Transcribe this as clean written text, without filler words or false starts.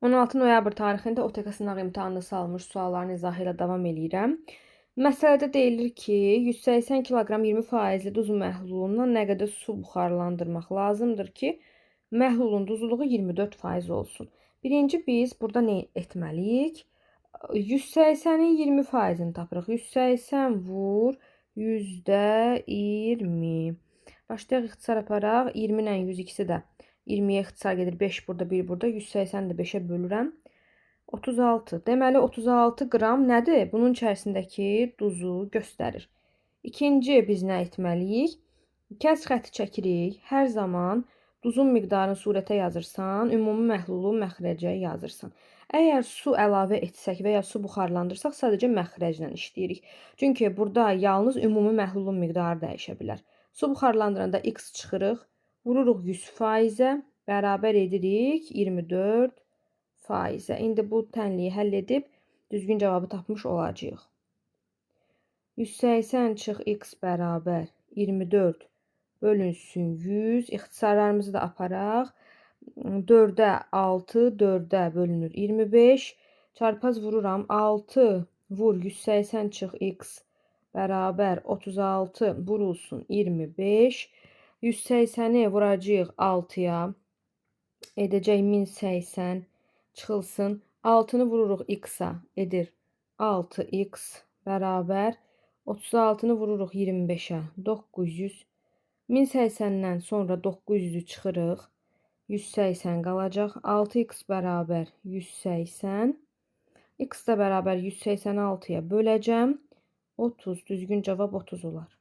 16 noyabr tarixində OTK sınaq imtahanında salınmış sualların izahı ilə davam edirəm. Məsələdə deyilir ki, 180 kiloqram 20% duz məhlulundan nə qədər su buxarlandırmaq lazımdır ki, məhlulun duzluluğu 24% olsun. Birinci biz burada nə etməliyik? 180-in 20%-ni tapırıq. 180 vur %20. Başlayaq ixtisar aparaq. 20 ilə 102-si də 20-yə ixtisar gedir. 5 burada, 1 burada. 180-i də 5-ə bölürəm. 36. Deməli 36 qram nədir? Bunun içərisindəki duzu göstərir. İkinci biz nə etməliyik? Kəsr xətti çəkirik. Hər zaman duzun miqdarını surətə yazırsan, ümumi məhlulu məxrəcə yazırsan. Əgər su əlavə etsək və ya su buxarlandırsaq, sadəcə məxrəclə işləyirik. Çünki burada yalnız ümumi məhlulun miqdarı dəyişə bilər. Su buxarlandıranda x çıxırıq, vururuq 100%-ə, bərabər edirik 24%-ə. İndi bu tənliyi həll edib düzgün cavabı tapmış olacağıq. 180 çıx x bərabər 24 bölünsün 100. İxtisarlarımızı da aparaq. 4-ə 6, 4-ə bölünür 25. Çarpaz vururam. 6 vur 180 çıx x bərabər 36 vurulsun 25. 180-i vuracağıq 6-ya. Edəcək 1080 çıxılsın. 6-nı vururuq x-a. Edir 6x bərabər 36-nı vururuq 25-ə. 900. 1080-dən sonra 900-ü çıxırıq. 180 qalacaq. 6x bərabər 180. X da bərabər 186-ya böləcəm. 30. Düzgün cavab 30 olar.